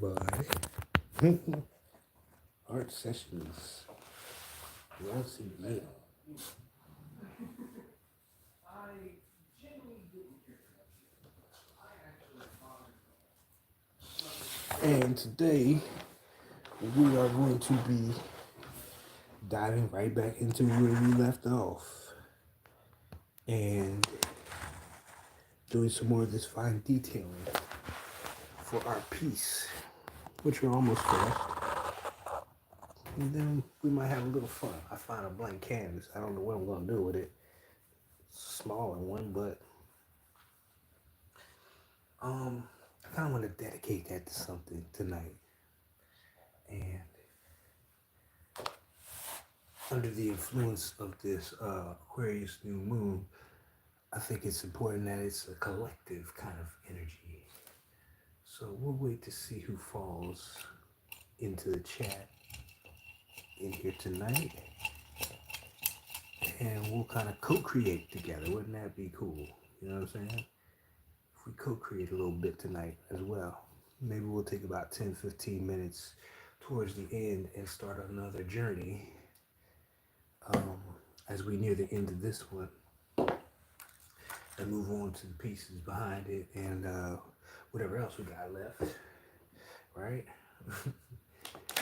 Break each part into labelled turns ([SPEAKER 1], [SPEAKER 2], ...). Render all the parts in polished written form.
[SPEAKER 1] By art sessions once again. And today we are going to be diving right back into where we left off and doing some more of this fine detailing for our piece, which we're almost finished. And then we might have a little fun. I found a blank canvas. I don't know what I'm going to do with it. It's a smaller one, but I kind of want to dedicate that to something tonight. And under the influence of this Aquarius new moon, I think it's important that it's a collective kind of energy. So we'll wait to see who falls into the chat in here tonight. And we'll kind of co-create together. Wouldn't that be cool? You know what I'm saying? If we co-create a little bit tonight as well. Maybe we'll take about 10-15 minutes towards the end and start another journey as we near the end of this one and move on to the pieces behind it and whatever else we got left, right?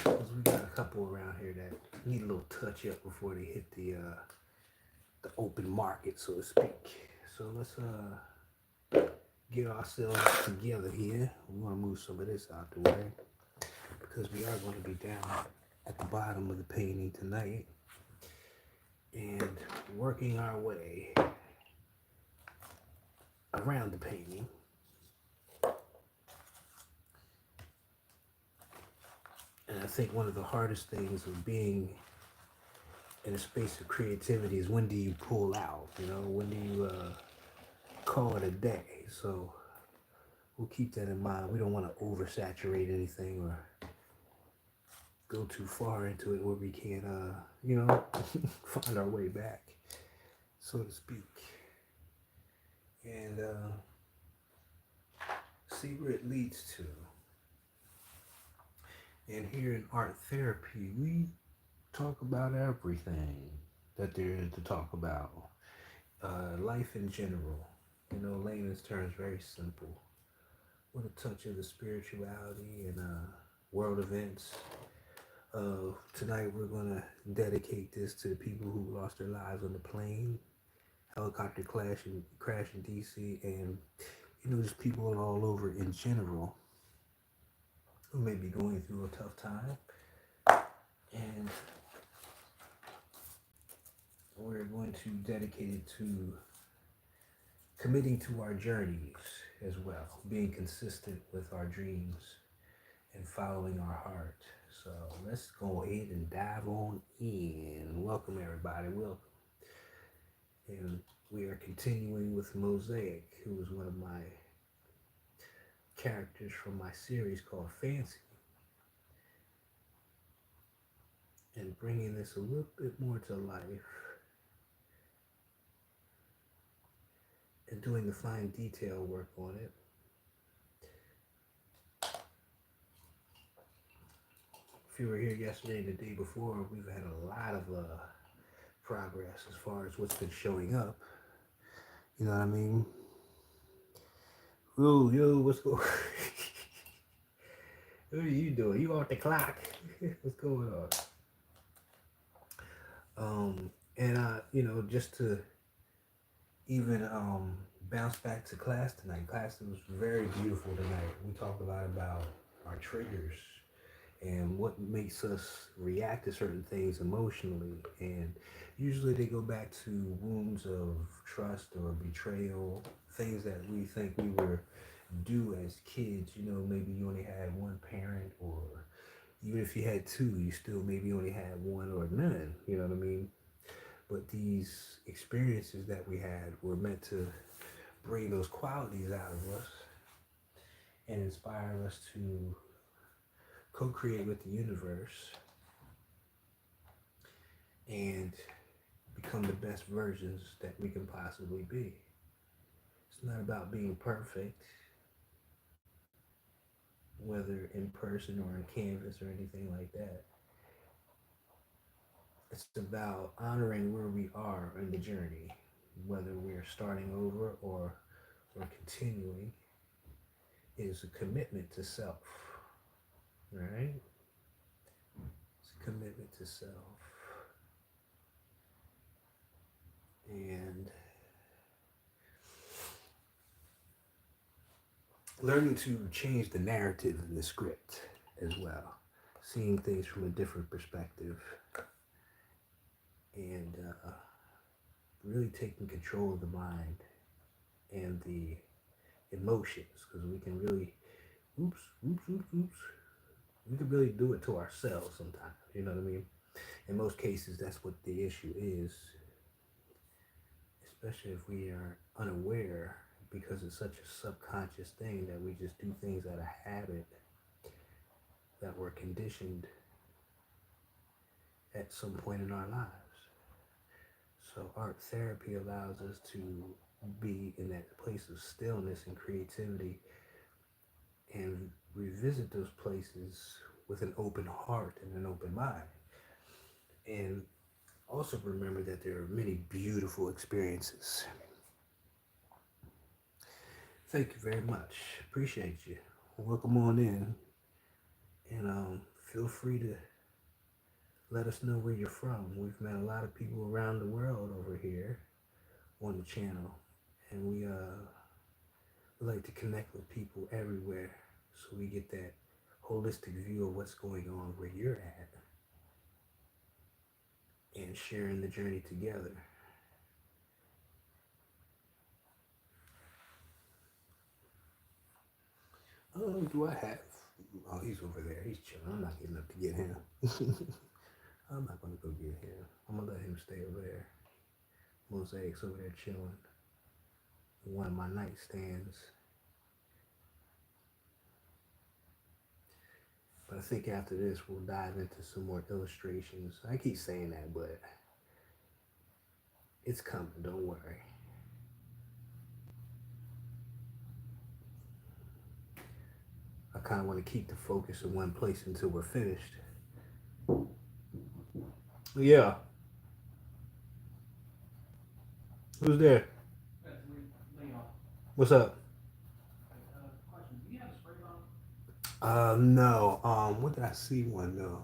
[SPEAKER 1] Because we got a couple around here that need a little touch up before they hit the open market, so to speak. So let's get ourselves together here. We want to move some of this out the way because we are going to be down at the bottom of the painting tonight and working our way around the painting. And I think one of the hardest things of being in a space of creativity is when do you pull out? You know, when do you call it a day? So we'll keep that in mind. We don't want to oversaturate anything or go too far into it where we can't, find our way back, so to speak, and see where it leads to. And here in art therapy, we talk about everything that there is to talk about. Life in general, layman's terms, very simple, with a touch of the spirituality and world events. Tonight we're going to dedicate this to the people who lost their lives on the plane, helicopter crash in DC, and just people all over in general who may be going through a tough time. And we're going to dedicate it to committing to our journeys as well, being consistent with our dreams and following our heart. So let's go ahead and dive on in. Welcome everybody, welcome. And we are continuing with Mosaic, who is one of my characters from my series called Fancy. And bringing this a little bit more to life and doing the fine detail work on it. If you were here yesterday and the day before, we've had a lot of progress as far as what's been showing up. You know what I mean? Yo, what's going on? What are you doing? You off the clock? What's going on? And just to even bounce back to class tonight. Class was very beautiful tonight. We talked a lot about our triggers and what makes us react to certain things emotionally. And usually they go back to wounds of trust or betrayal, things that we think we were due as kids. Maybe you only had one parent, or even if you had two, you still maybe only had one or none. You know what I mean? But these experiences that we had were meant to bring those qualities out of us and inspire us to co-create with the universe and become the best versions that we can possibly be. It's not about being perfect. whether in person or on canvas or anything like that. It's about honoring where we are in the journey, whether we're starting over or we're continuing, is a commitment to self, right? It's a commitment to self. And learning to change the narrative and the script as well, seeing things from a different perspective, and really taking control of the mind and the emotions, because we can really, oops, we can really do it to ourselves sometimes. You know what I mean? In most cases, that's what the issue is, especially if we are unaware, because it's such a subconscious thing that we just do things out of habit that we're conditioned at some point in our lives. So art therapy allows us to be in that place of stillness and creativity and revisit those places with an open heart and an open mind. And also remember that there are many beautiful experiences. Thank you very much. Appreciate you. Welcome on in. And feel free to let us know where you're from. We've met a lot of people around the world over here on the channel. And we like to connect with people everywhere so we get that holistic view of what's going on where you're at and sharing the journey together. Oh, do I have? Oh, he's over there. He's chilling. I'm not getting up to get him. I'm not going to go get him. I'm going to let him stay over there. Mosaic's over there chilling. One of my nightstands. But I think after this, we'll dive into some more illustrations. I keep saying that, but it's coming. Don't worry. I kind of want to keep the focus in one place until we're finished. Yeah. Who's there? What's up? No. What did I see one though?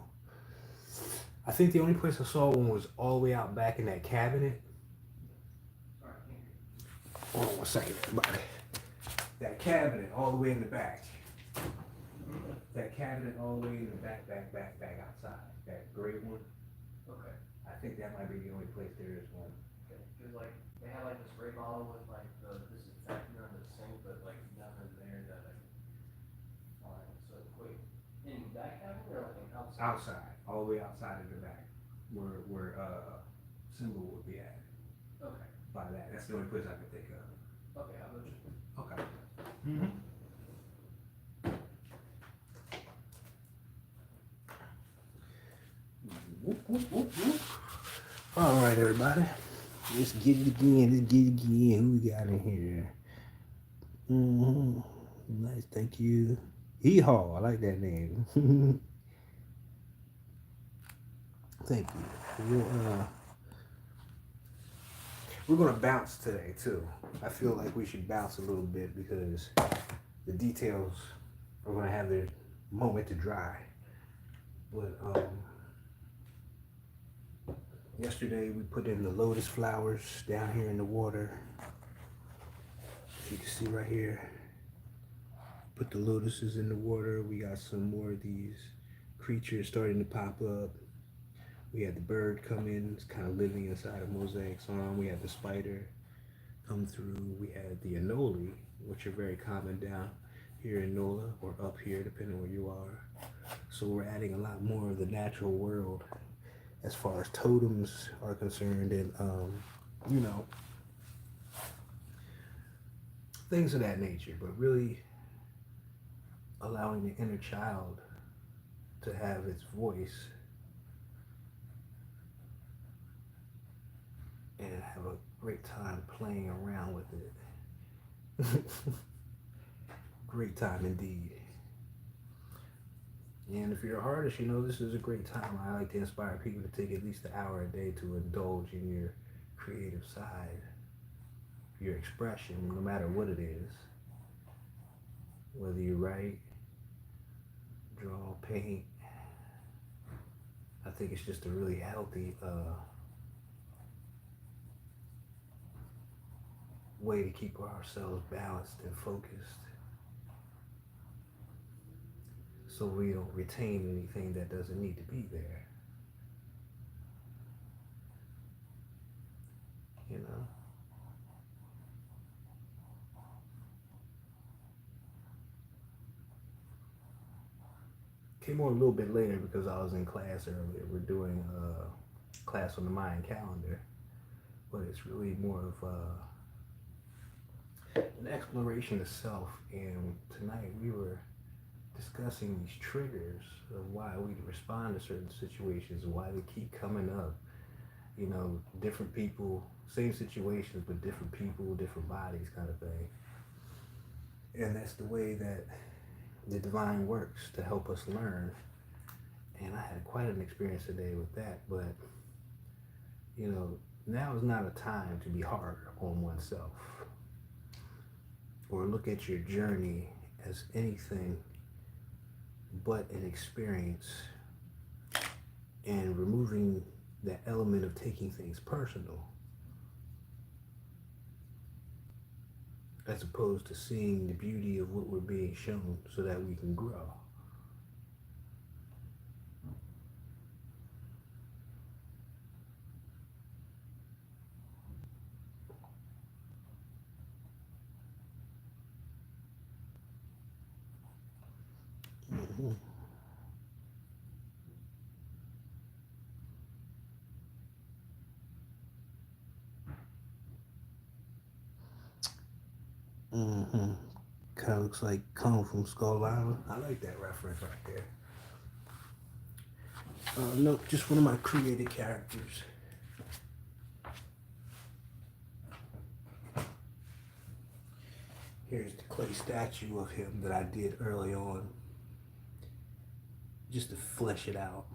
[SPEAKER 1] I think the only place I saw one was all the way out back in that cabinet. Hold on one second, everybody. That cabinet all the way in the back. That cabinet all the way in the back outside. That gray one. Okay. I think that might be the only place there is one. Okay. Because like they have like the spray bottle with like the disinfectant on the sink, but like nothing there that like. Alright. So wait, in that cabinet or like outside? Outside, all the way outside of the back, where symbol would be at. Okay. By that, that's the only place I could think of. Okay, I'll go check. Okay. Mm-hmm. Whoop, whoop, whoop, whoop. All right, everybody. Let's get it again. Who we got in here? Mm-hmm. Nice, thank you. Hee-haw, I like that name. Thank you. We're gonna bounce today too. I feel like we should bounce a little bit because the details are gonna have their moment to dry. But yesterday we put in the lotus flowers down here in the water. As you can see right here, put the lotuses in the water. We got some more of these creatures starting to pop up. We had the bird come in, it's kind of living inside of Mosaic's arm. We had the spider come through. We had the anole, which are very common down here in NOLA or up here, depending where you are. So we're adding a lot more of the natural world as far as totems are concerned, and you know, things of that nature, but really allowing the inner child to have its voice and have a great time playing around with it. Great time indeed. And if you're an artist, this is a great time. I like to inspire people to take at least an hour a day to indulge in your creative side, your expression, no matter what it is. Whether you write, draw, paint, I think it's just a really healthy way to keep ourselves balanced and focused, so we don't retain anything that doesn't need to be there. You know? Came on a little bit later because I was in class earlier. We're doing a class on the Mayan calendar, but it's really more of an exploration of self. And tonight we were discussing these triggers of why we respond to certain situations, why they keep coming up. Different people, same situations, but different people, different bodies, kind of thing. And that's the way that the divine works to help us learn. And I had quite an experience today with that. But, now is not a time to be hard on oneself or look at your journey as anything but an experience, and removing that element of taking things personal, as opposed to seeing the beauty of what we're being shown so that we can grow. Mm-hmm. Mm-hmm. Kind of looks like Kong from Skull Island. I like that reference right there. No, just one of my created characters. Here's the clay statue of him that I did early on, just to flesh it out.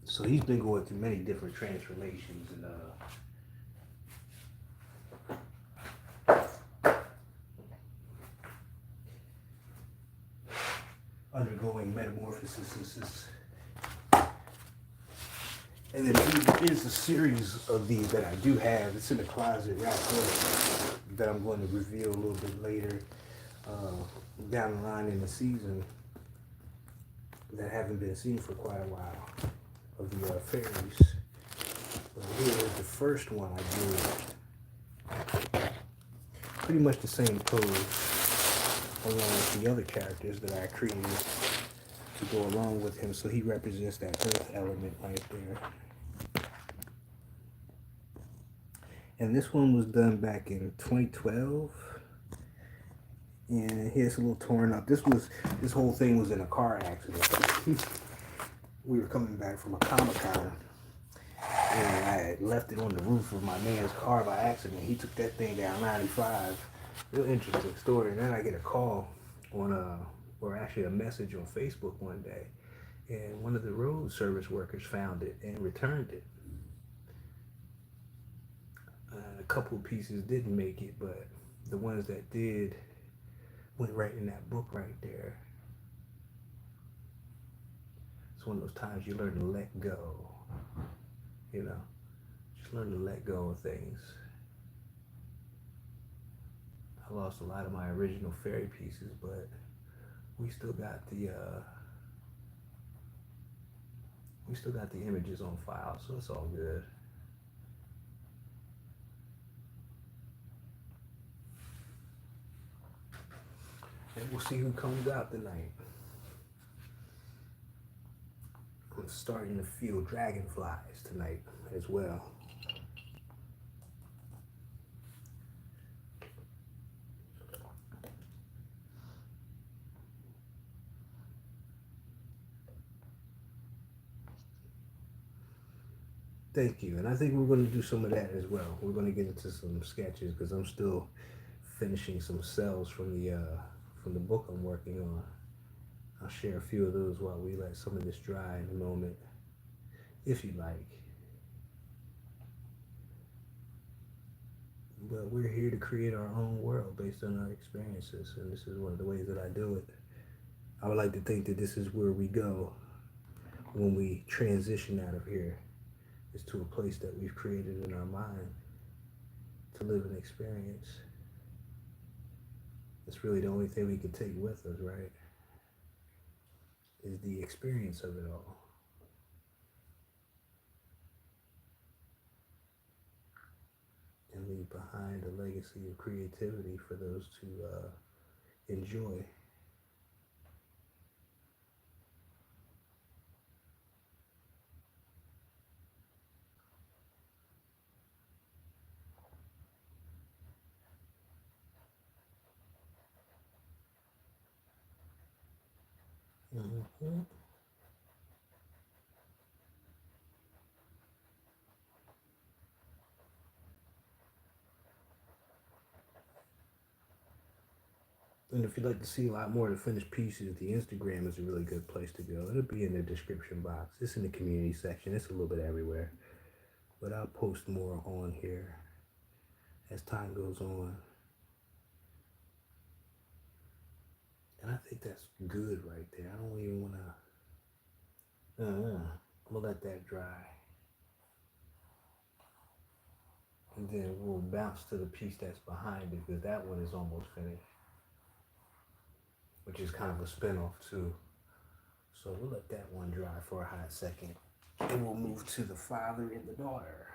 [SPEAKER 1] So he's been going through many different transformations, and undergoing metamorphosis. And then here's a series of these that I do have. It's in the closet right there that I'm going to reveal a little bit later down the line in the season, that haven't been seen for quite a while, of the fairies. But here's the first one I did. Pretty much the same pose along with the other characters that I created to go along with him. So he represents that earth element right there. And this one was done back in 2012. And here's a little torn up. This whole thing was in a car accident. We were coming back from a Comic-Con, and I had left it on the roof of my man's car by accident. He took that thing down 95. Real interesting story. And then I get a call or actually a message on Facebook one day, and one of the road service workers found it and returned it. A couple of pieces didn't make it, but the ones that did went right in that book right there. It's one of those times you learn to let go, just learn to let go of things. I lost a lot of my original fairy pieces, but we still got the images on file, so it's all good. And we'll see who comes out tonight. I'm starting to feel dragonflies tonight as well. Thank you. And I think we're going to do some of that as well. We're going to get into some sketches because I'm still finishing some cells from the book I'm working on. I'll share a few of those while we let some of this dry in a moment, if you like. But we're here to create our own world based on our experiences, and this is one of the ways that I do it. I would like to think that this is where we go when we transition out of here, is to a place that we've created in our mind to live an experience. It's really the only thing we can take with us, right? Is the experience of it all. And leave behind a legacy of creativity for those to enjoy. Mm-hmm. And if you'd like to see a lot more of the finished pieces, the Instagram is a really good place to go. It'll be in the description box. It's in the community section. It's a little bit everywhere. But I'll post more on here as time goes on. And I think that's good right there. I don't even want to... I'm going to let that dry. And then we'll bounce to the piece that's behind it, because that one is almost finished. Which is kind of a spin-off too. So we'll let that one dry for a hot second. And we'll move to the father and the daughter.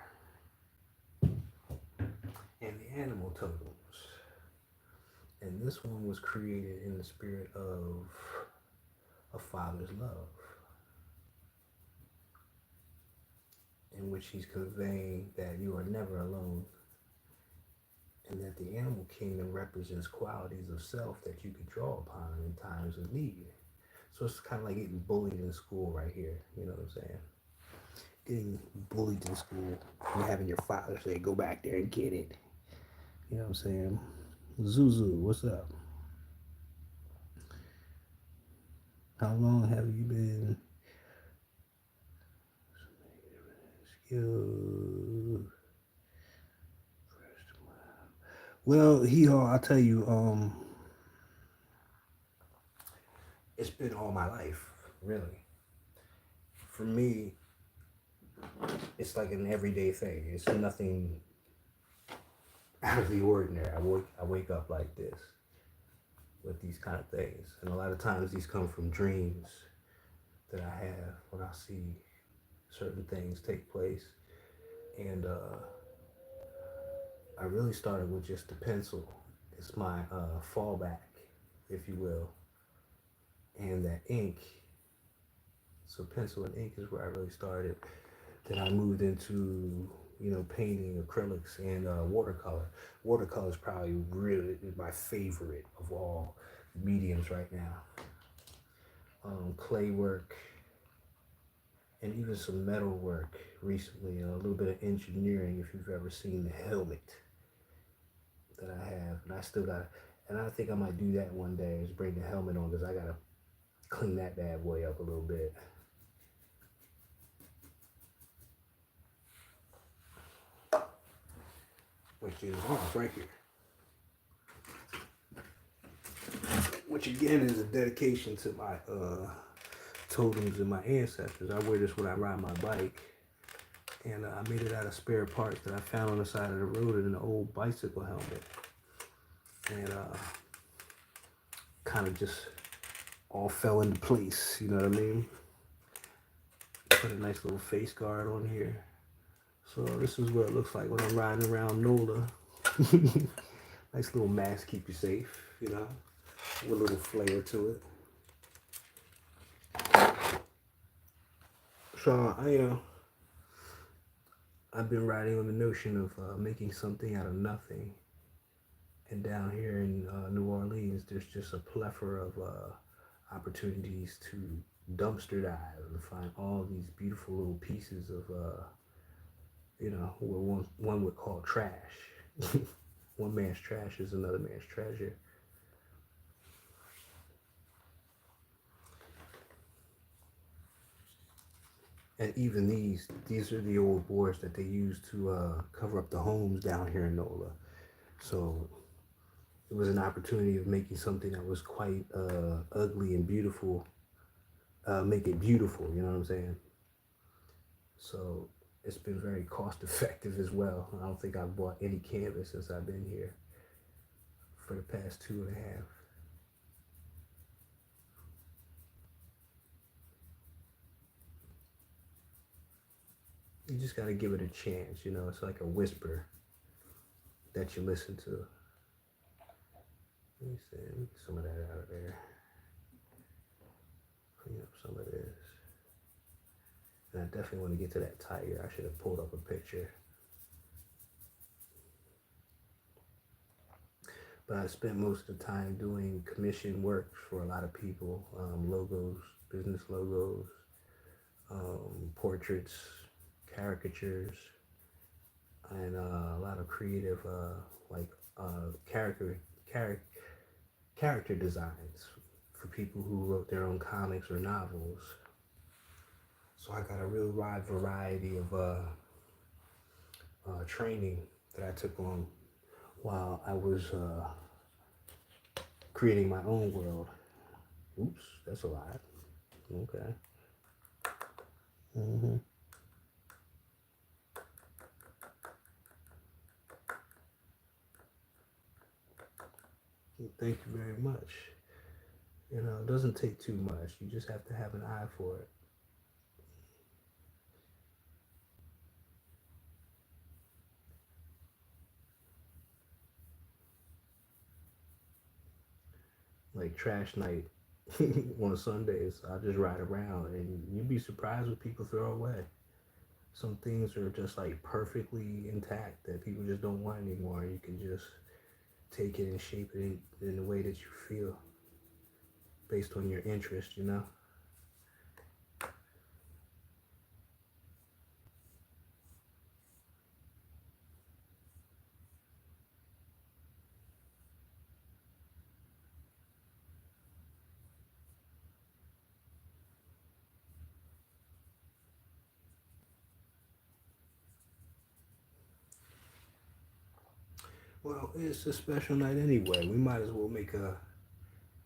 [SPEAKER 1] And the animal totems. And this one was created in the spirit of a father's love, in which he's conveying that you are never alone, and that the animal kingdom represents qualities of self that you can draw upon in times of need. So it's kind of like getting bullied in school right here, you know what I'm saying? Getting bullied in school and having your father say, go back there and get it. You know what I'm saying? Zuzu, what's up? How long have you been? Well, I'll tell you, it's been all my life, really. For me, it's like an everyday thing. It's nothing out of the ordinary. I wake up like this with these kind of things. And a lot of times these come from dreams that I have when I see certain things take place. And I really started with just the pencil. It's my fallback, if you will. And that ink. So pencil and ink is where I really started. Then I moved into, painting acrylics and watercolor. Watercolor is probably really my favorite of all mediums right now. Clay work, and even some metal work recently, a little bit of engineering, if you've ever seen the helmet that I have. And I still got, and I think I might do that one day, is bring the helmet on, because I got to clean that bad boy up a little bit. Which is, it's right here. Which again is a dedication to my totems and my ancestors. I wear this when I ride my bike. And I made it out of spare parts that I found on the side of the road in an old bicycle helmet. And kind of just all fell into place, you know what I mean? Put a nice little face guard on here. So this is what it looks like when I'm riding around NOLA. Nice little mask, keep you safe, with a little flair to it. So I've been riding on the notion of making something out of nothing. And down here in New Orleans, there's just a plethora of opportunities to dumpster dive and find all these beautiful little pieces of, what one would call trash. One man's trash is another man's treasure. And even these are the old boards that they used to cover up the homes down here in NOLA. So it was an opportunity of making something that was quite ugly and beautiful, make it beautiful, you know what I'm saying? So it's been very cost effective as well. I don't think I've bought any canvas since I've been here for the past 2.5. You just gotta give it a chance, you know, it's like a whisper that you listen to. Let me see, let me get some of that out of there. Clean up some of this. And I definitely want to get to that tiger. I should have pulled up a picture. But I spent most of the time doing commission work for a lot of people, logos, business logos, portraits, caricatures, and a lot of creative, like character designs for people who wrote their own comics or novels. So I got a real wide variety of training that I took on while I was creating my own world. Oops, that's a lot. Okay. Thank you very much. You know, it doesn't take too much. You just have to have an eye for it. Like trash night on Sundays, I just ride around and you'd be surprised what people throw away. Some things are just like perfectly intact that people just don't want anymore. You can just take it and shape it in the way that you feel based on your interest, you know? Well, it's a special night anyway. We might as well make a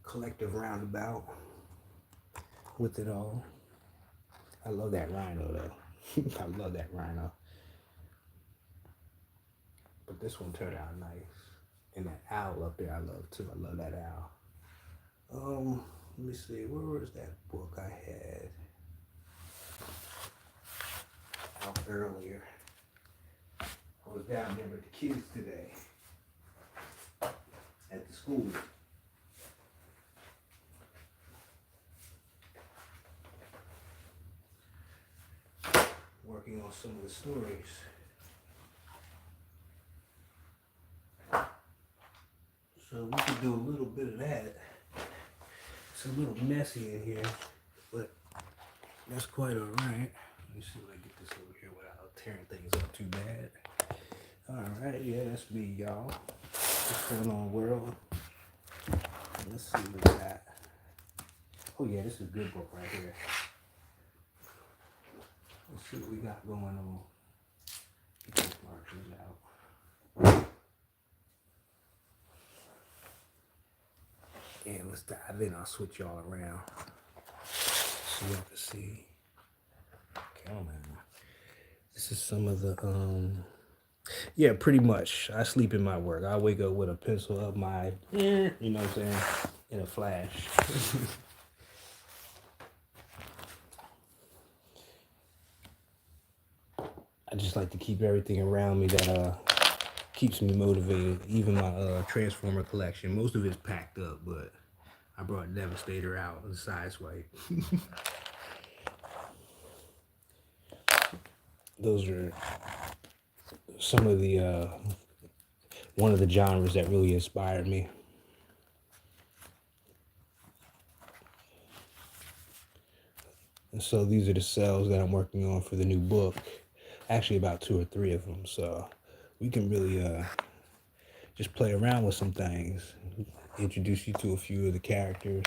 [SPEAKER 1] collective roundabout with it all. I love that rhino though. I love that rhino. But this one turned out nice. And that owl up there I love too. I love that owl. Let me see, where was that book I had out earlier? I was down there with the kids today at the school. Working on some of the stories. So we can do a little bit of that. It's a little messy in here, but that's quite all right. Let me see if I get this over here without tearing things up too bad. All right, yeah, that's me, y'all. What's going on, world? Let's see what we got. Oh yeah, this is a good book right here. Let's see what we got going on. Get these markers out. And let's dive in. I'll switch y'all around so y'all can see. Okay, on. This is some of the yeah, pretty much. I sleep in my work. I wake up with a pencil up my, you know what I'm saying, in a flash. I just like to keep everything around me that keeps me motivated. Even my Transformer collection. Most of it's packed up, but I brought Devastator out as a sideswipe. Those are some of the one of the genres that really inspired me. And so these are the cells that I'm working on for the new book. Actually about 2 or 3 of them. So we can really just play around with some things. Introduce you to a few of the characters.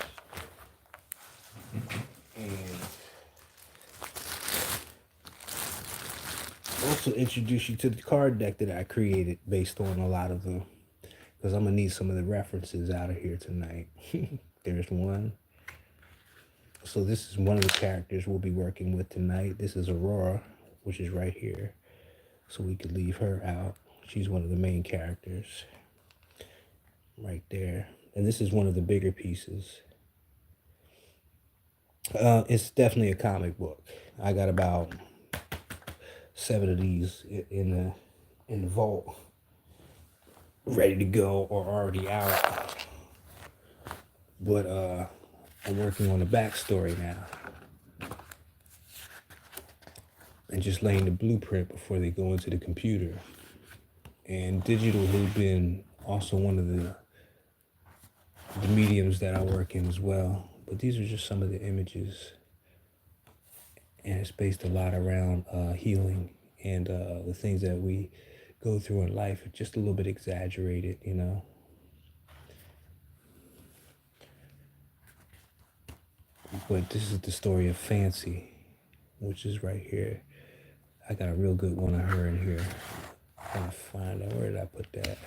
[SPEAKER 1] And also introduce you to the card deck that I created based on a lot of them, because I'm gonna need some of the references out of here tonight. There's one. So this is one of the characters we'll be working with tonight. This is Aurora, which is right here. So we could leave her out. She's one of the main characters right there. And this is one of the bigger pieces. It's definitely a comic book. I got about 7 of these in the vault, ready to go or already out. But I'm working on the backstory now, and just laying the blueprint before they go into the computer. And digital has been also one of the mediums that I work in as well. But these are just some of the images, and it's based a lot around healing and the things that we go through in life, just a little bit exaggerated, you know. But this is the story of Fancy, which is right here. I got a real good one of her in here. I'm gonna find out, where did I put that?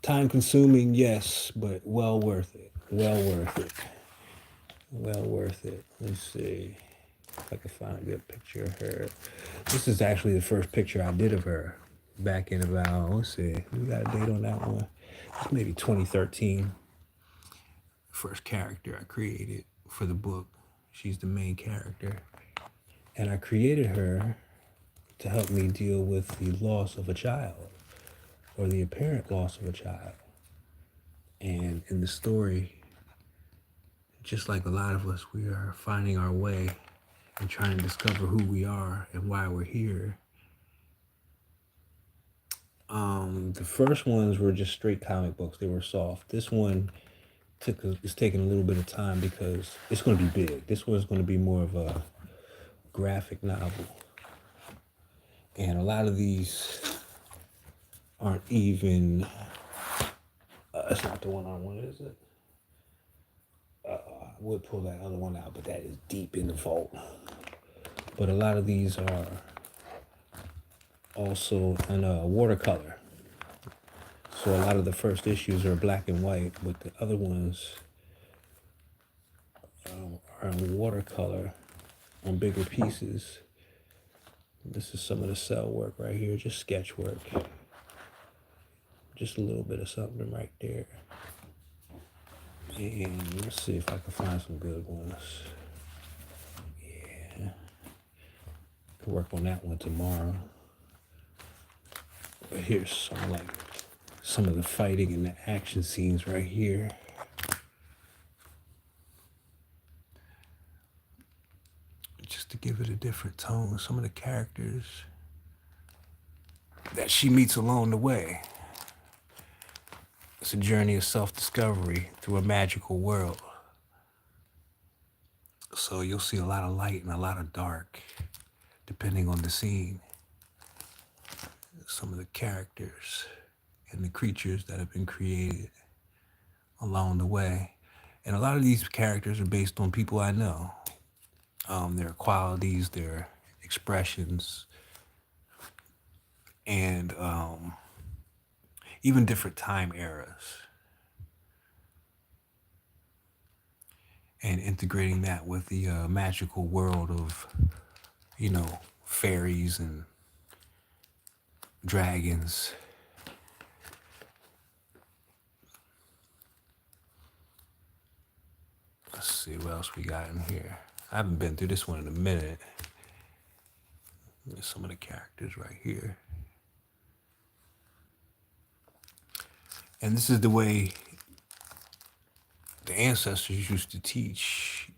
[SPEAKER 1] Time consuming, yes, but well worth it. Well worth it. Well worth it. Let's see if I can find a good picture of her. This is actually the first picture I did of her back in about, let's see, we got a date on that one. It's maybe 2013. First character I created for the book. She's the main character. And I created her to help me deal with the loss of a child, or the apparent loss of a child. And in the story, just like a lot of us, we are finding our way and trying to discover who we are and why we're here. The first ones were just straight comic books. They were soft. This one is taking a little bit of time because it's going to be big. This one's going to be more of a graphic novel. And a lot of these aren't even, that's not the one I want, is it? I would pull that other one out, but that is deep in the vault. But a lot of these are also in watercolor. So a lot of the first issues are black and white, but the other ones are in watercolor on bigger pieces. This is some of the cell work right here, just sketch work. Just a little bit of something right there. And let's see if I can find some good ones. Yeah. Could work on that one tomorrow. But here's some of the fighting and the action scenes right here. Just to give it a different tone, some of the characters that she meets along the way. It's a journey of self-discovery through a magical world. So you'll see a lot of light and a lot of dark, depending on the scene. Some of the characters and the creatures that have been created along the way. And a lot of these characters are based on people I know. Their qualities, their expressions, and even different time eras. And integrating that with the magical world of, you know, fairies and dragons. Let's see what else we got in here. I haven't been through this one in a minute. There's some of the characters right here. And this is the way the ancestors used to teach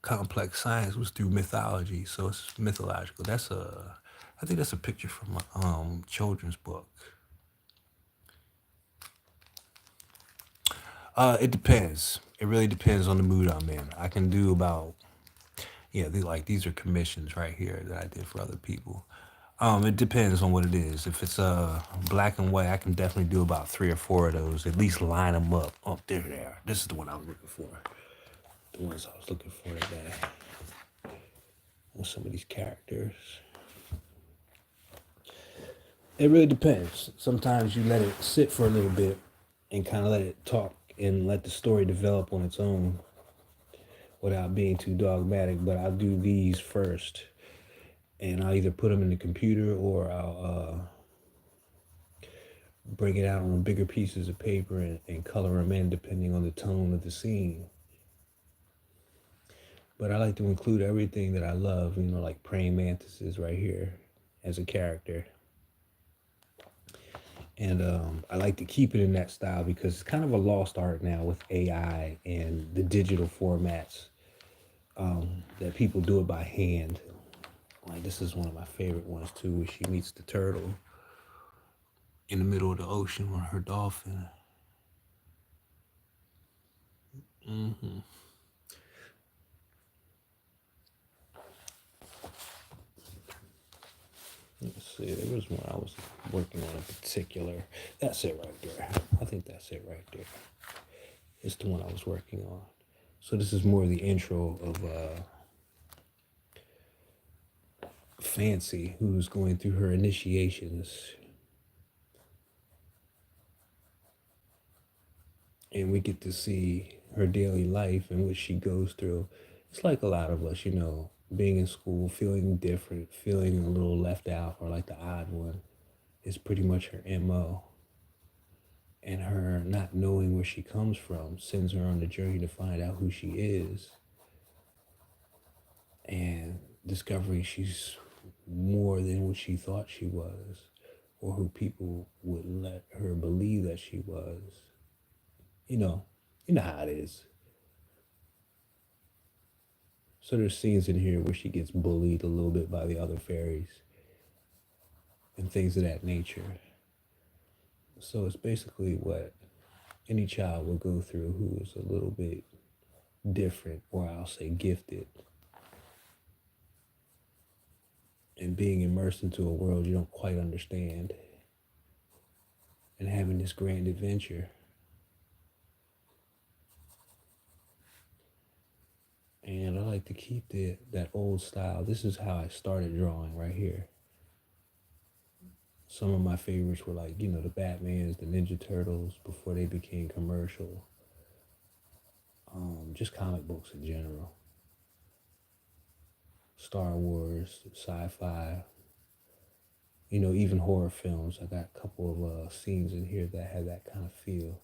[SPEAKER 1] complex science, was through mythology. So it's mythological. I think that's a picture from a children's book. It depends. It really depends on the mood I'm in. I can do about, these are commissions right here that I did for other people. It depends on what it is. If it's black and white, I can definitely do about 3 or 4 of those. At least line them up. Oh, there they are. This is the one I was looking for. The ones I was looking for today. with some of these characters. It really depends. Sometimes you let it sit for a little bit and kind of let it talk and let the story develop on its own without being too dogmatic. But I'll do these first, and I'll either put them in the computer or I'll bring it out on bigger pieces of paper and color them in depending on the tone of the scene. But I like to include everything that I love, like praying mantises right here as a character. And I like to keep it in that style because it's kind of a lost art now with AI and the digital formats that people do it by hand. Like this is one of my favorite ones too, where she meets the turtle in the middle of the ocean with her dolphin. Mm-hmm. Let's see, there was one I was working on in particular. That's it right there. I think that's it right there. It's the one I was working on. So this is more the intro of Fancy, who's going through her initiations. And we get to see her daily life and what she goes through. It's like a lot of us, being in school, feeling different, feeling a little left out or like the odd one is pretty much her MO. And her not knowing where she comes from sends her on the journey to find out who she is. And discovering she's more than what she thought she was, or who people would let her believe that she was. You know how it is. So there's scenes in here where she gets bullied a little bit by the other fairies and things of that nature. So it's basically what any child will go through who is a little bit different, or I'll say gifted. And being immersed into a world you don't quite understand. And having this grand adventure. And I like to keep that old style. This is how I started drawing right here. Some of my favorites were like, the Batmans, the Ninja Turtles before they became commercial. Just comic books in general. Star Wars, sci-fi, even horror films. I got a couple of scenes in here that have that kind of feel.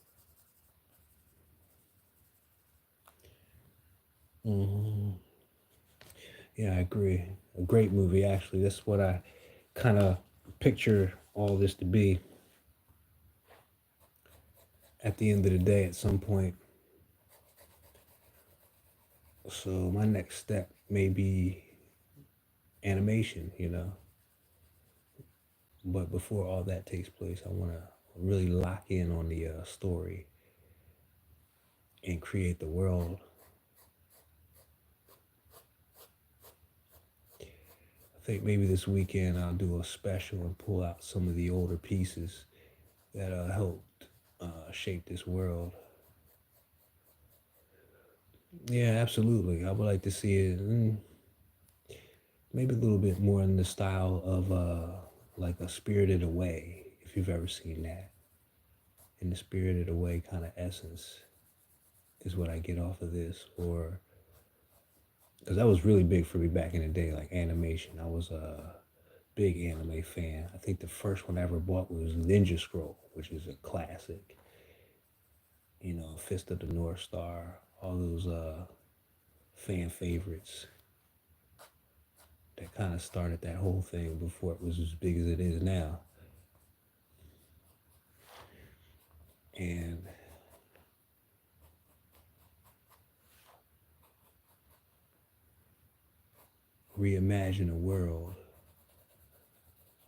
[SPEAKER 1] Mm-hmm. Yeah, I agree. A great movie, actually. That's what I kind of picture all this to be. At the end of the day, at some point. So my next step may be animation, But before all that takes place, I want to really lock in on the story and create the world. I think maybe this weekend I'll do a special and pull out some of the older pieces that helped shape this world. Yeah, absolutely. I would like to see it maybe a little bit more in the style of like a Spirited Away, if you've ever seen that. In the Spirited Away kind of essence is what I get off of this, or because that was really big for me back in the day, like animation. I was a big anime fan. I think the first one I ever bought was Ninja Scroll, which is a classic. Fist of the North Star, all those fan favorites that kind of started that whole thing before it was as big as it is now. And reimagine a world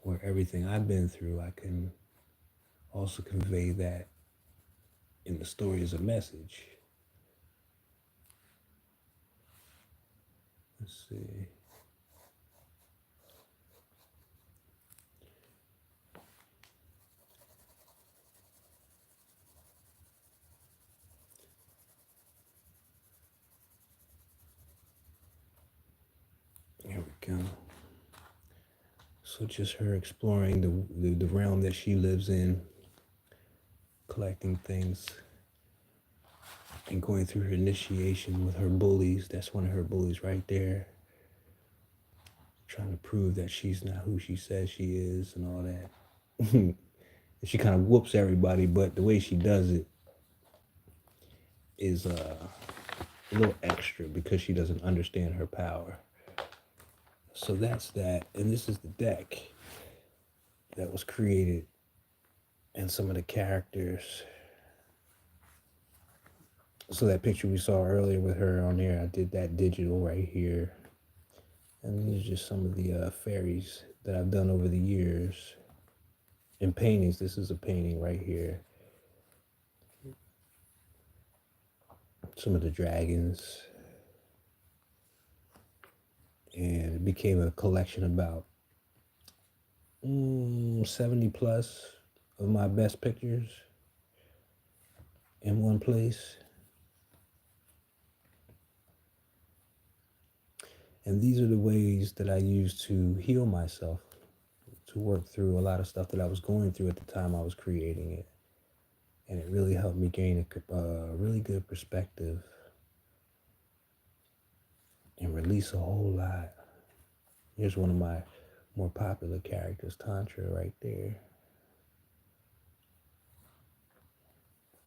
[SPEAKER 1] where everything I've been through, I can also convey that in the story as a message. Let's see. Here we So just her exploring the realm that she lives in, collecting things, and going through her initiation with her bullies. That's one of her bullies right there. Trying to prove that she's not who she says she is and all that. She kind of whoops everybody, but the way she does it is a little extra because she doesn't understand her power. So that's that. And this is the deck that was created and some of the characters. So that picture we saw earlier with her on there, I did that digital right here. And these are just some of the fairies that I've done over the years. In paintings, this is a painting right here. Some of the dragons. And it became a collection about 70 plus of my best pictures in one place. And these are the ways that I use to heal myself, to work through a lot of stuff that I was going through at the time I was creating it. And it really helped me gain a really good perspective and release a whole lot. Here's one of my more popular characters, Tantra, right there.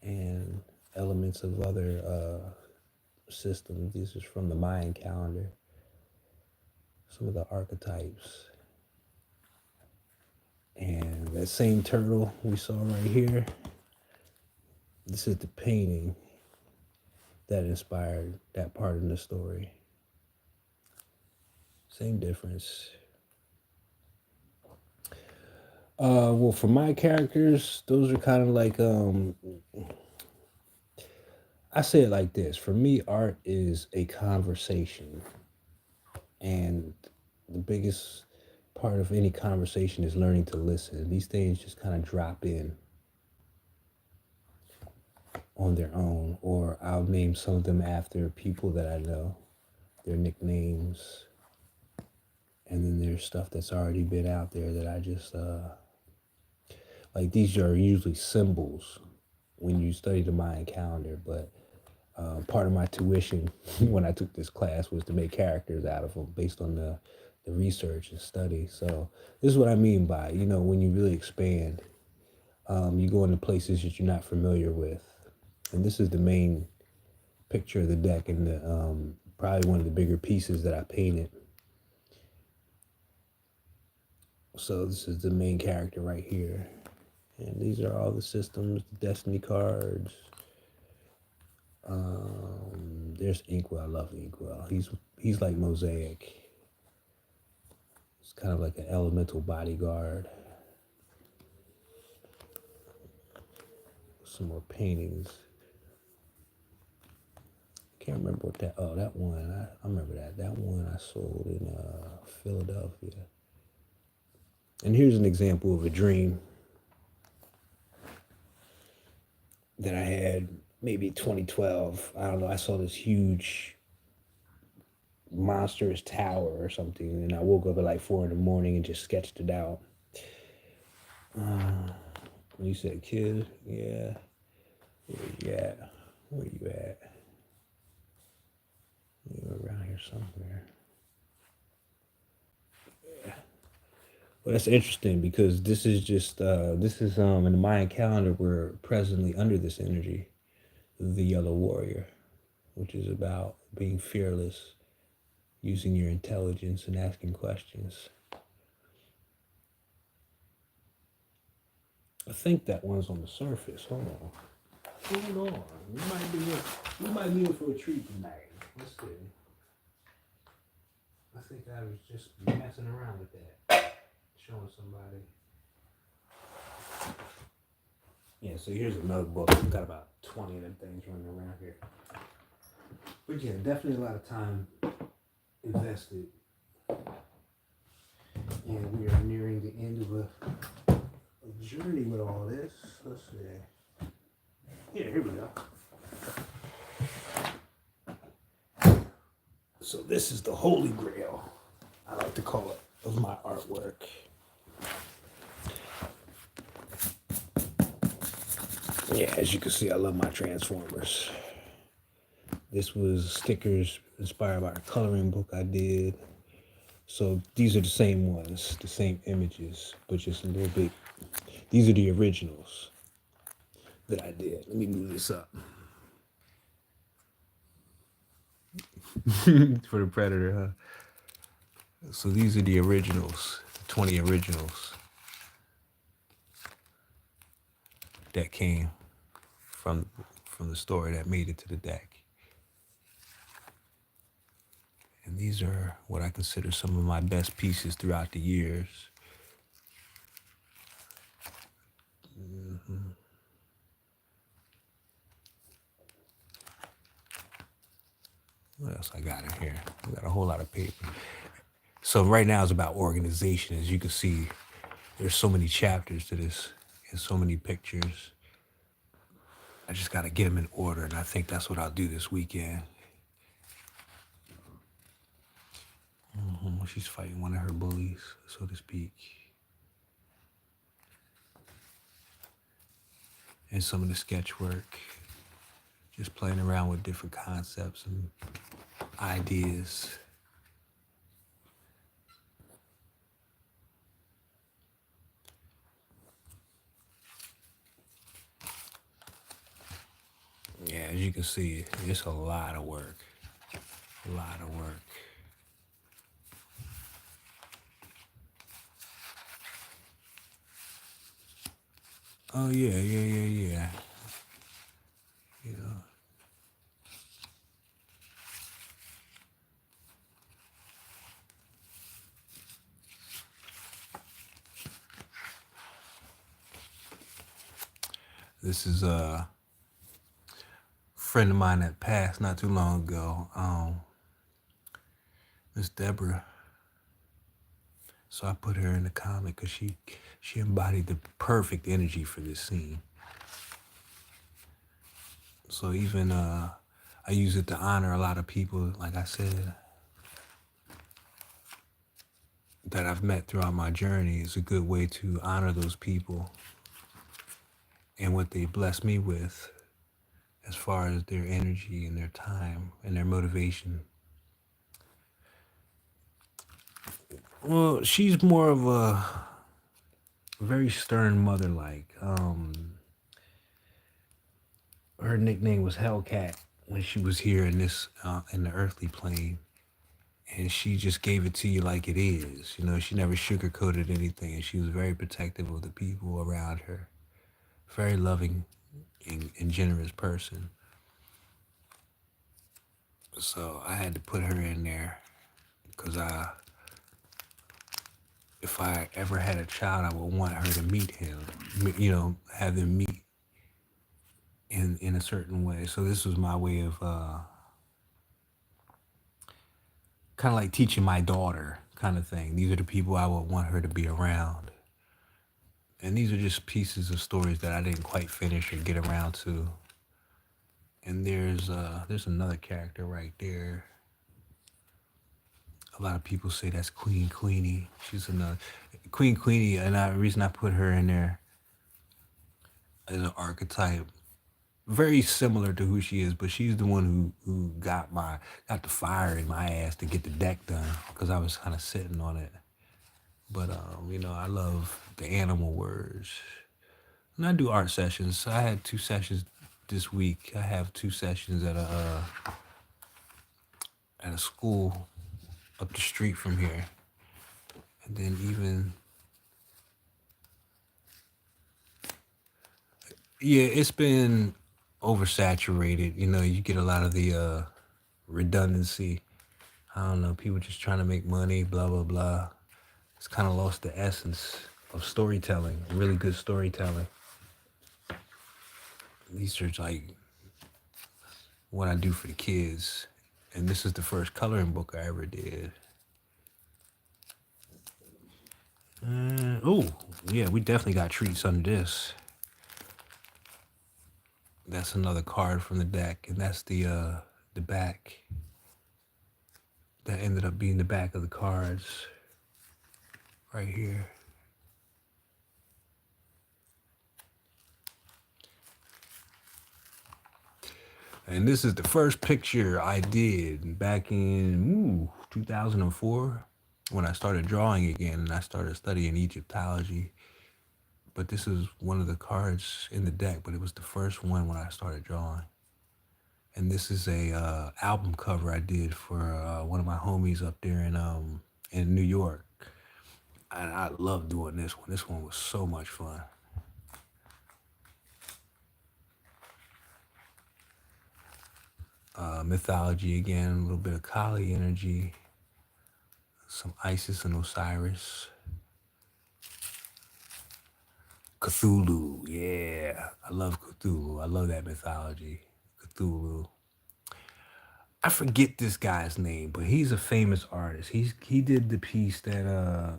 [SPEAKER 1] And elements of other systems. This is from the Mayan calendar. Some of the archetypes. And that same turtle we saw right here, this is the painting that inspired that part in the story. Same difference. Well, for my characters, those are kind of like, I say it like this. For me, art is a conversation. And the biggest part of any conversation is learning to listen. These things just kind of drop in on their own, or I'll name some of them after people that I know, their nicknames. And then there's stuff that's already been out there that I just, like these are usually symbols when you study the Mayan calendar, but part of my tuition when I took this class was to make characters out of them based on the research and study. So this is what I mean by, when you really expand, you go into places that you're not familiar with. And this is the main picture of the deck and the probably one of the bigger pieces that I painted. So this is the main character right here. And these are all the systems, the destiny cards. There's Inkwell. I love Inkwell. He's like Mosaic. It's kind of like an elemental bodyguard. Some more paintings. Can't remember what that one. I remember that. That one I sold in Philadelphia. And here's an example of a dream that I had maybe 2012. I don't know. I saw this huge monstrous tower or something, and I woke up at like 4 a.m. and just sketched it out. You said, kid, yeah. Where you at? Where you at? You're around here somewhere. Yeah. Well, that's interesting because this is just in the Mayan calendar. We're presently under this energy, the Yellow Warrior, which is about being fearless, using your intelligence and asking questions. I think that one's on the surface. Hold on. We might be in for a treat tonight. Let's see. I think I was just messing around with that, showing somebody. Yeah, so here's another book. I've got about 20 of them things running around here. But yeah, definitely a lot of time invested. And we are nearing the end of a journey with all this. Let's see. Yeah, here we go. So this is the Holy Grail. I like to call it, of my artwork. Yeah, as you can see, I love my Transformers. This was stickers inspired by a coloring book I did. So these are the same ones, the same images, but just a little bit. These are the originals that I did. Let me move this up. For the Predator, huh? So these are the originals, 20 originals that came from the story that made it to the deck. And these are what I consider some of my best pieces throughout the years. What else I got in here? I got a whole lot of paper. So right now it's about organization. As you can see, there's so many chapters to this and so many pictures. I just got to get them in order, and I think that's what I'll do this weekend. She's fighting one of her bullies, so to speak. And some of the sketch work, just playing around with different concepts and ideas. Yeah, as you can see, it's a lot of work. A lot of work. Oh, yeah. You know. This is a friend of mine that passed not too long ago, Miss Deborah. So I put her in the comic because she embodied the perfect energy for this scene. So even I use it to honor a lot of people, like I said, that I've met throughout my journey. It's a good way to honor those people and what they blessed me with as far as their energy and their time and their motivation. Well, she's more of a very stern mother like. Her nickname was Hellcat when she was here in this in the earthly plane, and she just gave it to you like it is. You know, she never sugarcoated anything, and she was very protective of the people around her. Very loving and generous person. So I had to put her in there because if I ever had a child, I would want her to meet him. You know, have them meet in a certain way. So this was my way of kind of like teaching my daughter kind of thing. These are the people I would want her to be around. And these are just pieces of stories that I didn't quite finish or get around to. And there's another character right there. A lot of people say that's Queen Queenie. She's another Queen Queenie, and the reason I put her in there as an archetype, very similar to who she is, but she's the one who got the fire in my ass to get the deck done because I was kind of sitting on it. But you know, I love the animal words, and I do art sessions. I had 2 sessions this week. I have 2 sessions at a school up the street from here, and then even yeah, it's been oversaturated. You know, you get a lot of the redundancy. I don't know, people just trying to make money, blah blah blah. It's kind of lost the essence of storytelling, really good storytelling. These are like what I do for the kids, and this is the first coloring book I ever did. Oh, yeah, we definitely got treats under this. That's another card from the deck, and that's the back. that ended up being the back of the cards right here. And this is the first picture I did back in 2004 when I started drawing again and I started studying Egyptology. But this is one of the cards in the deck, but it was the first one when I started drawing. And this is a album cover I did for one of my homies up there in New York. And I love doing this one. This one was so much fun. Mythology again, a little bit of Kali energy, some Isis and Osiris. Cthulhu, yeah. I love Cthulhu. I love that mythology. Cthulhu. I forget this guy's name, but he's a famous artist. He did the piece that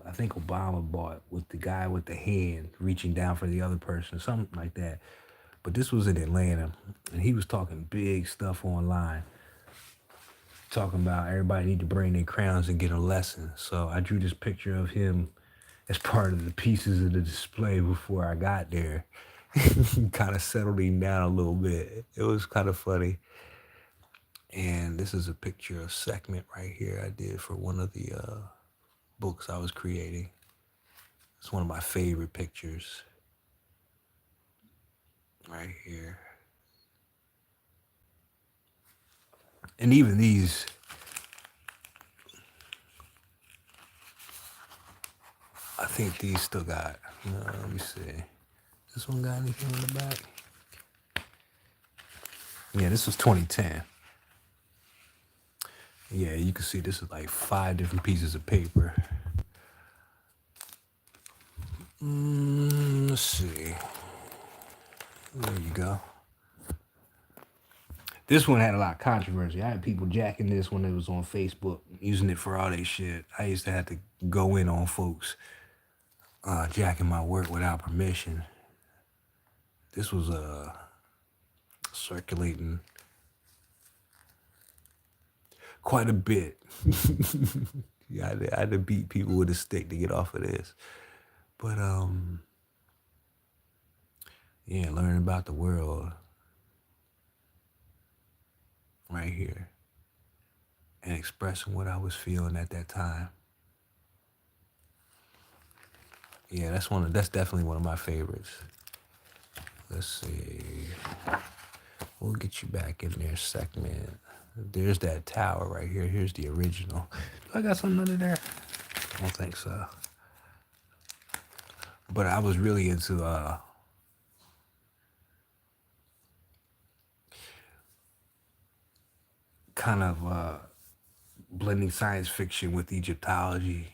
[SPEAKER 1] I think Obama bought with the guy with the hand reaching down for the other person, something like that. But this was in Atlanta, and he was talking big stuff online, talking about everybody need to bring their crowns and get a lesson. So I drew this picture of him as part of the pieces of the display before I got there. Kind of settled him down a little bit. It was kind of funny. And this is a picture of segment right here I did for one of the books I was creating. It's one of my favorite pictures right here. And even these, I think these still got, let me see. This one got anything in the back? Yeah, this was 2010. Yeah, you can see this is like 5 different pieces of paper. Let's see. There you go. This one had a lot of controversy. I had people jacking this when it was on Facebook, using it for all they shit. I used to have to go in on folks jacking my work without permission. This was circulating quite a bit. Yeah, I had to beat people with a stick to get off of this. But yeah, learning about the world right here and expressing what I was feeling at that time. Yeah, that's definitely one of my favorites. Let's see. We'll get you back in there segment. There's that tower right here. Here's the original. Do I got something under there? I don't think so. But I was really into kind of blending science fiction with Egyptology.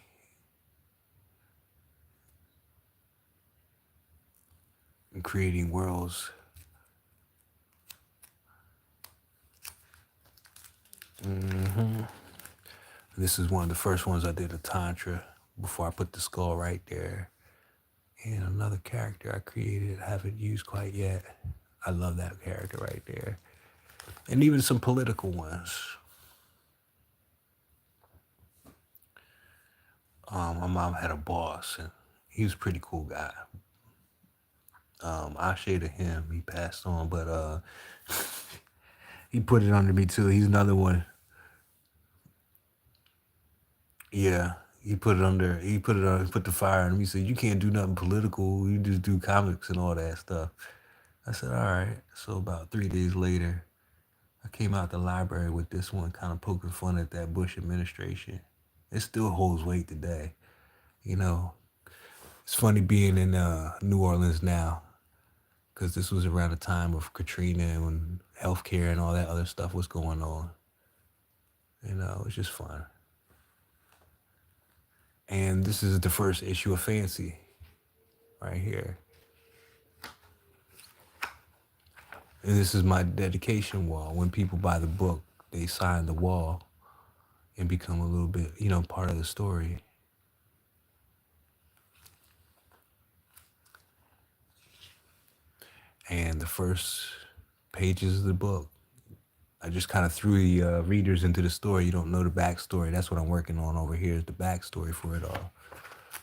[SPEAKER 1] And creating worlds. This is one of the first ones I did a Tantra before I put the skull right there. And another character I created, I haven't used quite yet. I love that character right there. And even some political ones. My mom had a boss, and he was a pretty cool guy. I shared to him, he passed on, but he put it under me too. He's another one. Yeah, he put the fire on me. He said, you can't do nothing political. You just do comics and all that stuff. I said, all right. So about 3 days later, I came out the library with this one, kind of poking fun at that Bush administration. It still holds weight today. You know, it's funny being in New Orleans now, because this was around the time of Katrina and when healthcare and all that other stuff was going on. You know, it's just fun. And this is the first issue of Fancy right here. And this is my dedication wall. When people buy the book, they sign the wall and become a little bit, part of the story. And the first pages of the book, I just kind of threw the readers into the story. You don't know the backstory. That's what I'm working on over here is the backstory for it all.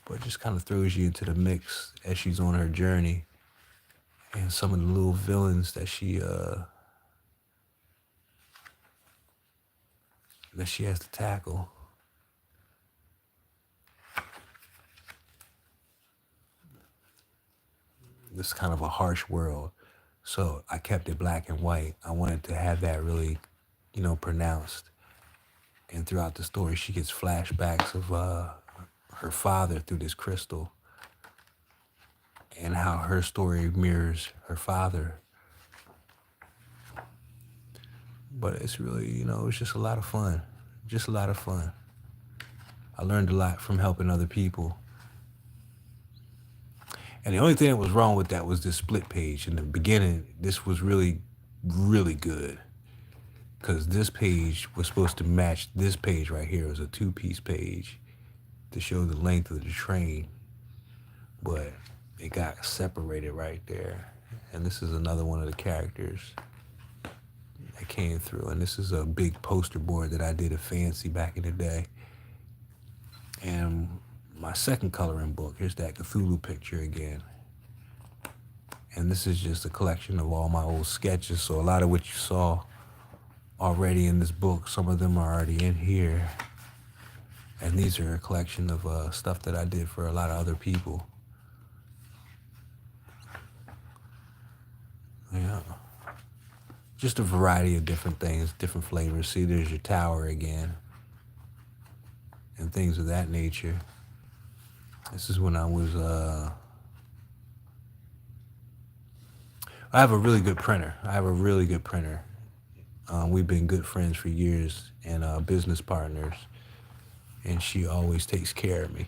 [SPEAKER 1] But it just kind of throws you into the mix as she's on her journey and some of the little villains that she has to tackle. This kind of a harsh world. So I kept it black and white. I wanted to have that really, pronounced. And throughout the story, she gets flashbacks of her father through this crystal and how her story mirrors her father. But it's really, it's just a lot of fun. Just a lot of fun. I learned a lot from helping other people. And the only thing that was wrong with that was this split page. In the beginning, this was really, really good. Because this page was supposed to match this page right here. It was a 2-piece page to show the length of the train. But it got separated right there. And this is another one of the characters that came through. And this is a big poster board that I did at Fancy back in the day. And my second coloring book, here's that Cthulhu picture again. And this is just a collection of all my old sketches. So a lot of what you saw already in this book, some of them are already in here. And these are a collection of stuff that I did for a lot of other people. Yeah. Just a variety of different things, different flavors. See, there's your tower again. And things of that nature. This is when I was, I have a really good printer. We've been good friends for years and business partners. And she always takes care of me.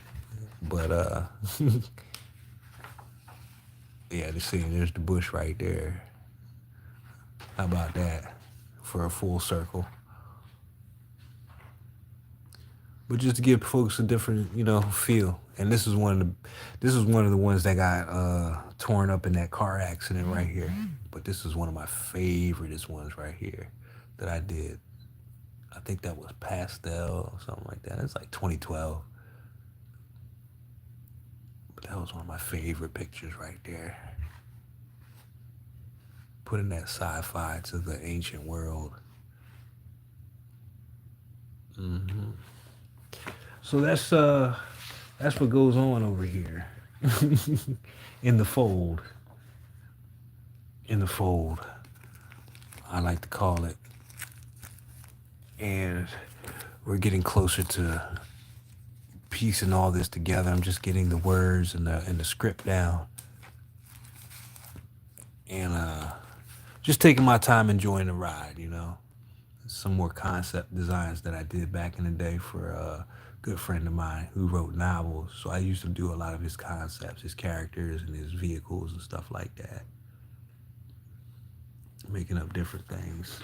[SPEAKER 1] But, yeah, there's the bush right there. How about that for a full circle? But just to give folks a different, feel. And this is one of the ones that got torn up in that car accident right here. But this is one of my favorite ones right here that I did. I think that was pastel or something like that. It's like 2012. But that was one of my favorite pictures right there. Putting that sci-fi to the ancient world. Mm-hmm. So that's what goes on over here. In the fold. I like to call it. And we're getting closer to piecing all this together. I'm just getting the words and the script down. And just taking my time enjoying the ride, Some more concept designs that I did back in the day for a good friend of mine who wrote novels. So I used to do a lot of his concepts, his characters and his vehicles and stuff like that. Making up different things.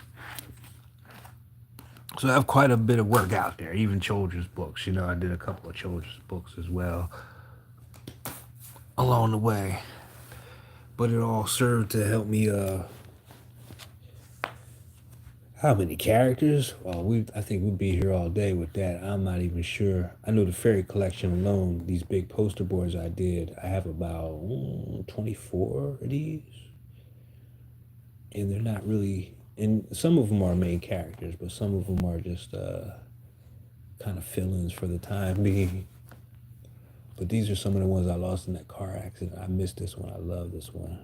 [SPEAKER 1] So I have quite a bit of work out there, even children's books. I did a couple of children's books as well along the way. But it all served to help me, how many characters? Well, I think we'd be here all day with that. I'm not even sure. I know the fairy collection alone, these big poster boards I did, I have about 24 of these. And they're not really, and some of them are main characters, but some of them are just kind of fill-ins for the time being. But these are some of the ones I lost in that car accident. I missed this one. I love this one.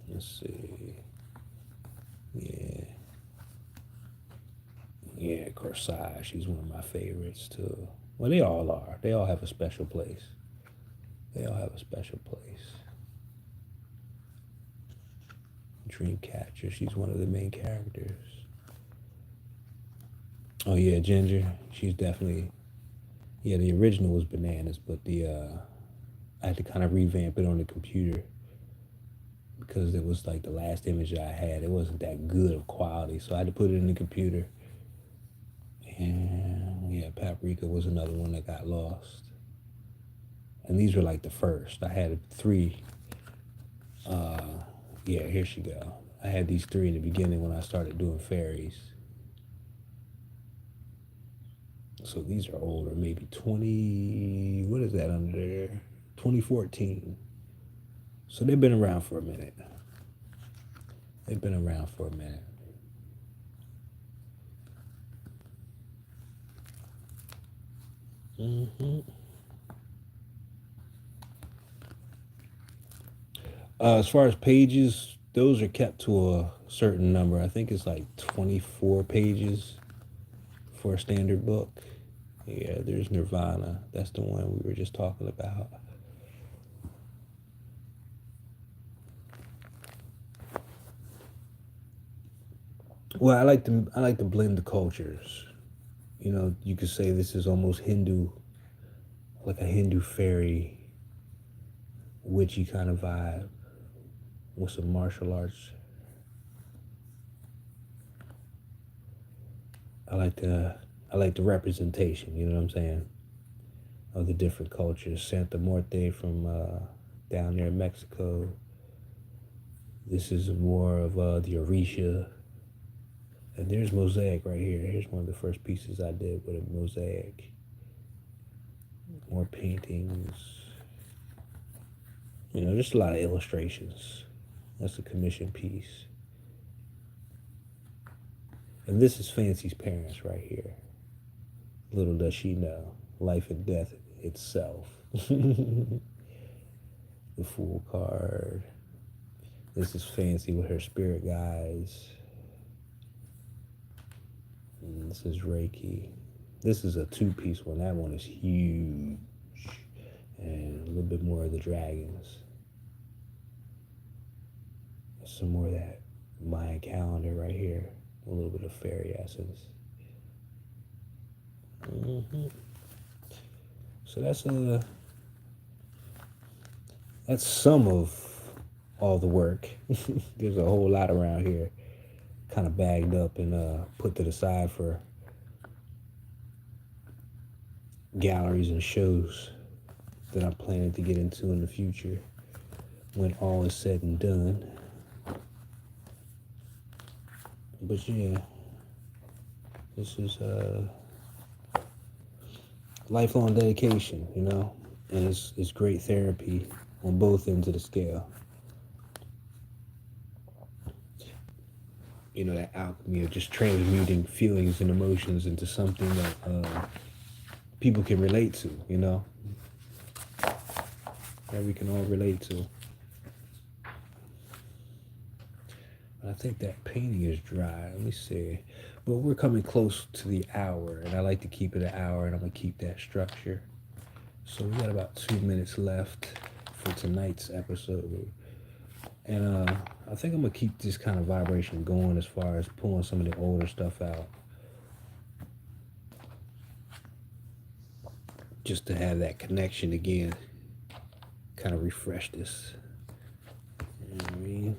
[SPEAKER 1] Let's see. Yeah, Corsage. She's one of my favorites too. Well, they all are. They all have a special place. Dreamcatcher. She's one of the main characters. Oh yeah, Ginger. She's definitely. Yeah, the original was bananas, but I had to kind of revamp it on the computer because it was like the last image that I had. It wasn't that good of quality, so I had to put it in the computer. And yeah, Paprika was another one that got lost. And these were like the first. I had 3 Yeah, here she go. I had these three in the beginning when I started doing fairies. So these are older, maybe 20, what is that under there? 2014. So they've been around for a minute. They've been around for a minute. Mm-hmm. As far as pages, those are kept to a certain number. I think it's like 24 pages for a standard book. Yeah, there's Nirvana. That's the one we were just talking about. Well, I like to blend the cultures. You know, you could say this is almost Hindu, like a Hindu fairy, witchy kind of vibe with some martial arts. I like the I like the representation. You know what I'm saying? Of the different cultures. Santa Muerte from down there in Mexico. This is more of the Orisha. And there's mosaic right here. Here's one of the first pieces I did with a mosaic. More paintings. You know, just a lot of illustrations. That's a commission piece. And this is Fancy's parents right here. Little does she know, life and death itself. The Fool card. This is Fancy with her spirit guides. And this is Reiki. This is a two-piece one. That one is huge. And a little bit more of the dragons. Some more of that Mayan calendar right here. A little bit of fairy essence. Mm-hmm. So that's some of all the work. There's a whole lot around here, kind of bagged up and put to the side for galleries and shows that I'm planning to get into in the future when all is said and done. But yeah, this is lifelong dedication, you know, and it's great therapy on both ends of the scale. You know, that alchemy of just transmuting feelings and emotions into something that people can relate to, you know, that we can all relate to. I think that painting is dry. Let me see. But we're coming close to the hour, and I like to keep it an hour, and I'm going to keep that structure. So we got about 2 minutes left for tonight's episode. And I think I'm going to keep this kind of vibration going as far as pulling some of the older stuff out. Just to have that connection again. Kind of refresh this. You know what I mean?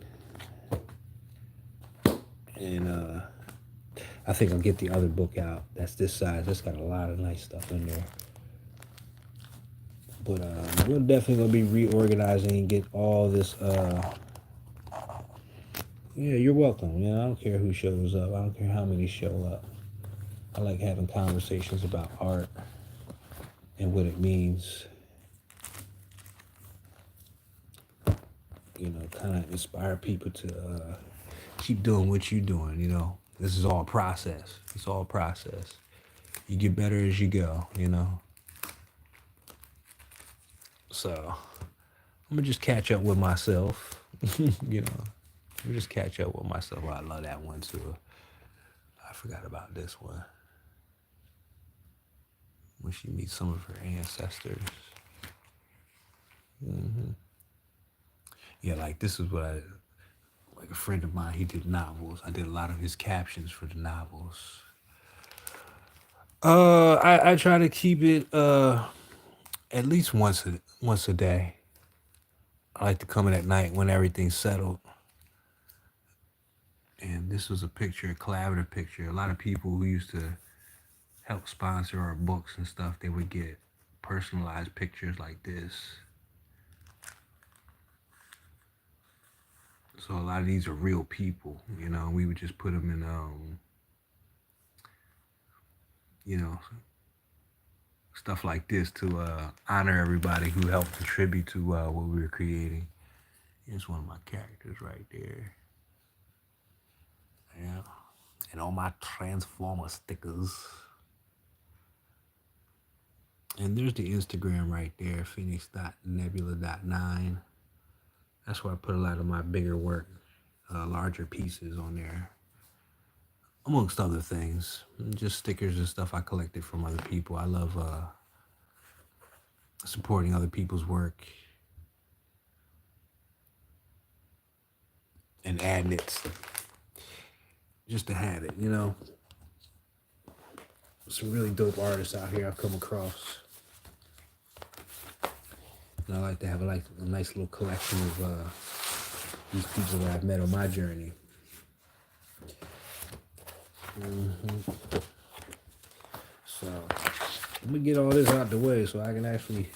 [SPEAKER 1] And I think I'll get the other book out. That's this size. That's got a lot of nice stuff in there. But we're definitely going to be reorganizing and get all this. Yeah, you're welcome. You know, I don't care who shows up. I don't care how many show up. I like having conversations about art and what it means. You know, kind of inspire people to keep doing what you're doing, you know. This is all process. It's all process. You get better as you go, you know. So I'm gonna just catch up with myself. You know. I'm just catch up with myself. Oh, I love that one too. I forgot about this one. When she meets some of her ancestors. Mm-hmm. Yeah, like this is what like a friend of mine, he did novels. I did a lot of his captions for the novels. I try to keep it at least once a day. I like to come in at night when everything's settled. And this was a picture, a collaborative picture. A lot of people who used to help sponsor our books and stuff, they would get personalized pictures like this. So a lot of these are real people, you know. We would just put them in, you know, stuff like this to honor everybody who helped contribute to what we were creating. Here's one of my characters right there. Yeah. And all my Transformer stickers. And there's the Instagram right there, phoenix.nebula.9. That's where I put a lot of my bigger work, larger pieces on there, amongst other things. Just stickers and stuff I collected from other people. I love supporting other people's work and adding it just to have it, you know. Some really dope artists out here I've come across. And I like to have a nice little collection of these people that I've met on my journey. So I'm gonna get all this out the way so I can actually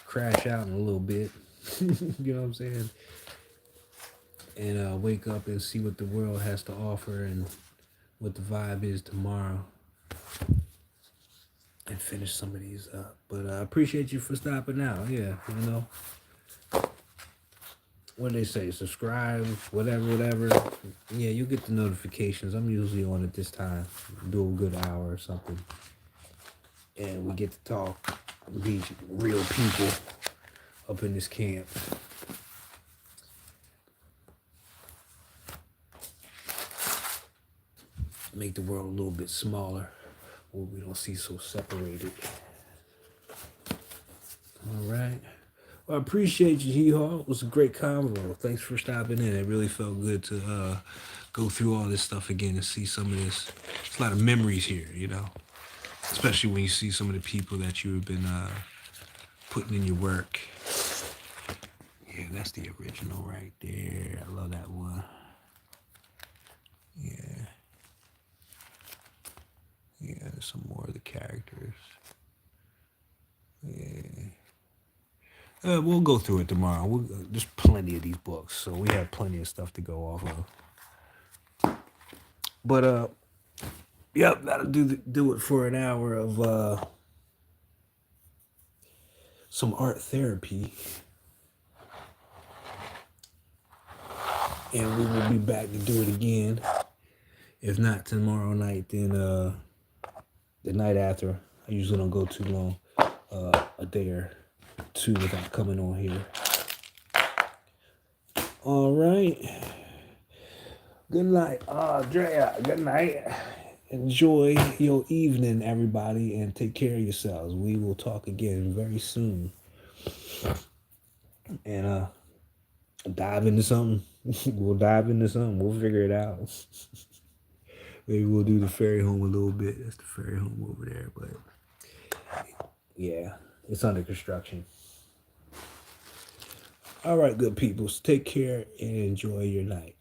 [SPEAKER 1] crash out in a little bit. You know what I'm saying? And wake up and see what the world has to offer and what the vibe is tomorrow. And finish some of these up. But I appreciate you for stopping out. Yeah, you know. What do they say? Subscribe, whatever. Yeah, you'll get the notifications. I'm usually on at this time. Do a good hour or something. And we get to talk, be real people up in this camp. Make the world a little bit smaller where we don't see so separated. All right. Well, I appreciate you, Hee-Haw. It was a great convo. Thanks for stopping in. It really felt good to go through all this stuff again and see some of this. It's a lot of memories here, you know, especially when you see some of the people that you've been putting in your work. Yeah, that's the original right there. I love that one. Yeah. Yeah, there's some more of the characters. Yeah. We'll go through it tomorrow. There's plenty of these books, so we have plenty of stuff to go off of. But yep, that'll do it for an hour of some art therapy, and we will be back to do it again. If not tomorrow night, then the night after. I usually don't go too long, a day or two without coming on here. All right. Good night, Drea. Good night. Enjoy your evening, everybody, and take care of yourselves. We will talk again very soon. And dive into something. We'll dive into something. We'll figure it out. Maybe we'll do the fairy home a little bit. That's the fairy home over there, but yeah, it's under construction. All right, good people. Take care and enjoy your night.